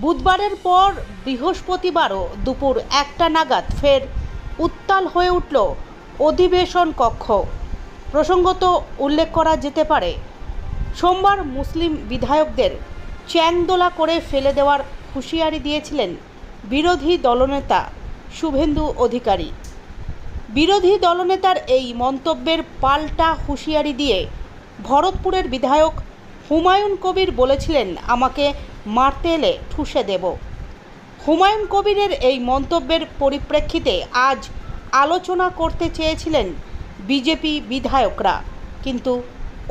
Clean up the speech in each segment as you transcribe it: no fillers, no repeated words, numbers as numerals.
বুধবারের পর বৃহস্পতিবারও দুপুর 1টা নাগাদ ফের উত্তাল হয়ে উঠল অধিবেশন কক্ষ। প্রসঙ্গত উল্লেখ করা যেতে পারে, সোমবার মুসলিম বিধায়কদের চ্যাংদোলা করে ফেলে দেওয়ার হুঁশিয়ারি দিয়েছিলেন বিরোধী দলনেতা শুভেন্দু অধিকারী। বিরোধী দলনেতার এই মন্তব্যের পাল্টা হুঁশিয়ারি দিয়ে ভরতপুরের বিধায়ক হুমায়ুন কবির বলেছিলেন, আমাকে মারতে এলে ঠুসে দেব। হুমায়ুন কবিরের এই মন্তব্যের পরিপ্রেক্ষিতে আজ আলোচনা করতে চেয়েছিলেন বিজেপি বিধায়করা, কিন্তু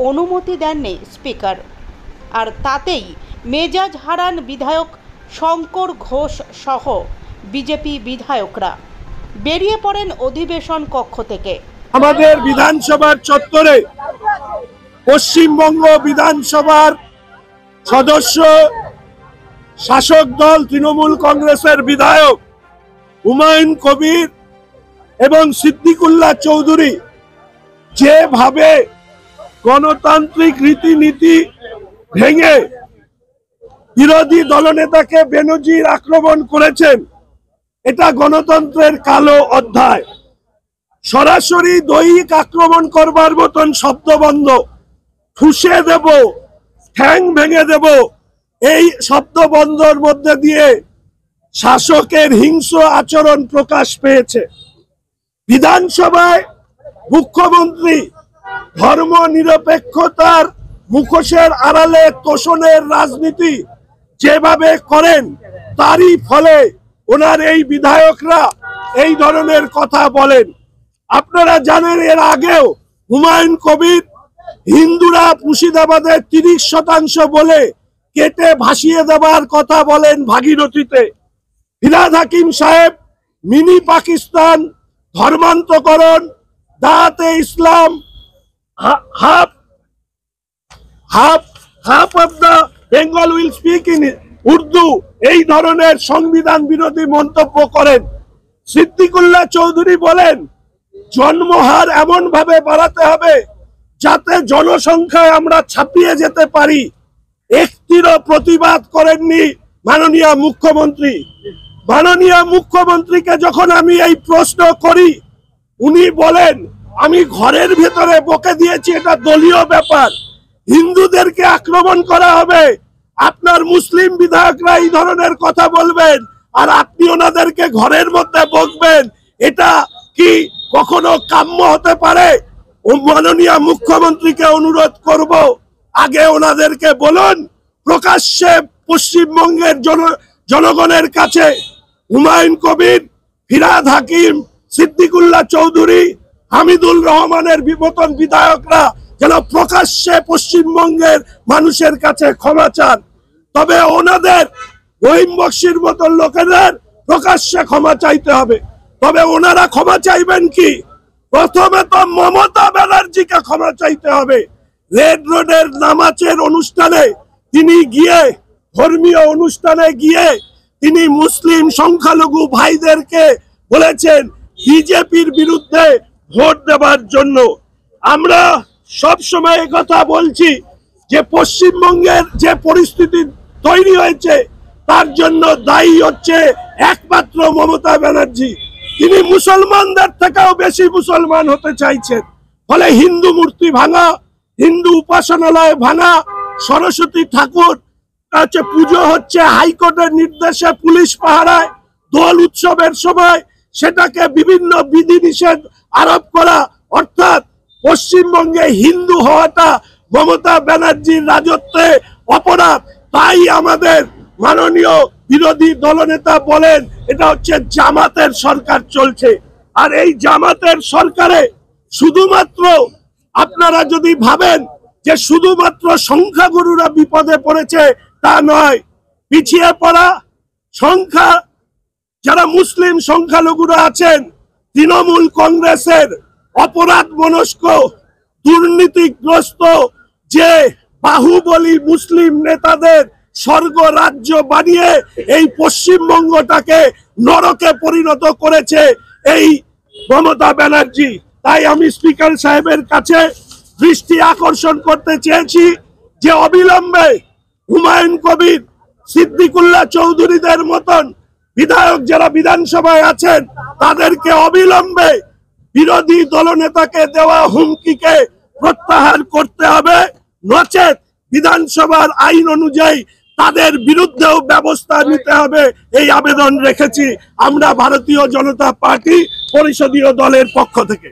অনুমতি দেননি স্পিকার। আর তাতেই মেজাজ হারান বিধায়ক শঙ্কর ঘোষ সহ বিজেপি বিধায়করা। বেরিয়ে পড়েন অধিবেশন কক্ষ থেকে। আমাদের বিধানসভার চত্বরে পশ্চিমবঙ্গ বিধানসভার সদস্য, শাসক দল তৃণমূল কংগ্রেসের বিধায়ক হুমায়ুন কবির এবং সিদ্দিকুল্লাহ চৌধুরী যেভাবে গণতান্ত্রিক রীতিনীতি ভেঙে বিরোধী দলনেতাকে বেনজির আক্রমণ করেছেন, এটা গণতন্ত্রের কালো অধ্যায়। সরাসরি দৈহিক আক্রমণ করবার মতন শব্দবন্ধ, ঠুসে দেব, ঠ্যাং ভেঙে দেব, এই শব্দবন্ধর মধ্যে দিয়ে শাসকের হিংস্র আচরণ প্রকাশ পেয়েছে। বিধানসভায় মুখ্যমন্ত্রী ধর্ম নিরপেক্ষতার মুখোশের আড়ালে তোষণের রাজনীতি যেভাবে করেন, তারই ফলে ওনার এই বিধায়করা এই ধরনের কথা বলেন। আপনারা জানেন, এর আগেও হুমায়ুন কবির হিন্দুরা মুর্শিদাবাদের 30% বলে কেটে ভাসিয়ে দেবার কথা বলেন ভাগীরথীতে। ফিরহাদ হাকিম সাহেব মিনি পাকিস্তান, ধর্মান্তকরণ, দাওয়াতে ইসলাম, half of the Bengal will speak in Urdu, এই ধরনের সংবিধান বিরোধী মন্তব্য করেন। সিদ্দিকুল্লাহ চৌধুরী বলেন, জন্মহার এমন ভাবে বাড়াতে হবে যাতে জনসংখ্যায় আমরা ছাপিয়ে যেতে পারি। একটিরও প্রতিবাদ করেননি মাননীয় মুখ্যমন্ত্রী। মাননীয় মুখ্যমন্ত্রীকে যখন আমি এই প্রশ্ন করি, উনি বলেন, আমি ঘরের ভেতরে বকে দিয়েছি, এটা দলীয় ব্যাপার, হিন্দুদেরকে আক্রমণ করা হবে, আপনার মুসলিম বিধায়করা এই ধরনের কথা বলবেন আর আপনি ওনাদেরকে ঘরের মধ্যে বকবেন, এটা কি কখনো কাম্য হতে পারে? মাননীয় মুখ্যমন্ত্রীকে অনুরোধ করব, আগে ওনাদেরকে বলুন প্রকাশ্যে পশ্চিমবঙ্গের জনগণের কাছে হুমায়ুন কবির, ফিরহাদ হাকিম, সিদ্দিকুল্লাহ চৌধুরী, হামিদুল রহমানের মতন বিধায়করা যেন প্রকাশ্যে পশ্চিমবঙ্গের মানুষের কাছে ক্ষমা চান। তবে ওনাদের রহিম বক্সির মতন লোকেদের প্রকাশ্যে ক্ষমা চাইতে হবে। তবে ওনারা ক্ষমা চাইবেন কি? প্রথমে তো মমতা ব্যানার্জিকে ক্ষমা চাইতে হবে। রেড রোডের নামাজের অনুষ্ঠানে তিনি গিয়ে, ধর্মীয় অনুষ্ঠানে গিয়ে তিনি মুসলিম সংখ্যালঘু ভাইদেরকে বলেছেন বিজেপির বিরুদ্ধে ভোট দেবার জন্য। আমরা সব সময় কথা বলছি যে পশ্চিমবঙ্গের যে পরিস্থিতি তৈরি হয়েছে তার জন্য দায়ী হচ্ছে একমাত্র মমতা ব্যানার্জি। তিনি মুসলমানদের থেকেও বেশি মুসলমান হতে চাইছেন, ফলে হিন্দু মূর্তি ভাঙা, হিন্দু উপাসনালয় ভাঙা, সরস্বতী ঠাকুর পুজো হচ্ছে হাইকোর্টের নির্দেশে পুলিশ পাহারায়, দোল উৎসবের সময় সেটাকে বিভিন্ন বিধিনিষেধ আরোপ করা, অর্থাৎ পশ্চিমবঙ্গে হিন্দু হওয়াটা মমতা ব্যানার্জির রাজত্বে অপরাধ। তাই আমাদের মাননীয় বিরোধী দলনেতা বলেন এটা হচ্ছে জামাতের সরকার চলছে। আর এই জামাতের সরকারে শুধুমাত্র, আপনারা যদি ভাবেন যে শুধুমাত্র সংখ্যাগুরুরা বিপদে পড়েছে, তা নয়। পিছিয়ে পড়া সংখ্যা যারা মুসলিম সংখ্যালঘুরা আছেন, তৃণমূল কংগ্রেসের অপরাধ মনস্ক, দুর্নীতিগ্রস্ত যে বাহুবলী মুসলিম নেতাদের স্বর্গ রাজ্য বানিয়ে এই পশ্চিমবঙ্গটাকে নরকে পরিণত করেছে এই মমতা ব্যানার্জি। তাই আমি স্পিকার সাহেবের কাছে দৃষ্টি আকর্ষণ করতে চেয়েছি যে অবিলম্বে হুমায়ুন কবির সিদ্দিকুল্লাহ চৌধুরীদের মতন বিধায়ক যারা বিধানসভায় আছেন তাদেরকে অবিলম্বে বিরোধী দলনেতাকে দেওয়া হুমকিকে প্রত্যাহার করতে হবে, নচেত বিধানসভার আইন অনুযায়ী তাদের বিরুদ্ধেও ব্যবস্থা নিতে হবে। এই আবেদন রেখেছি আমরা ভারতীয় জনতা পার্টি পরিষদীয় দলের পক্ষ থেকে।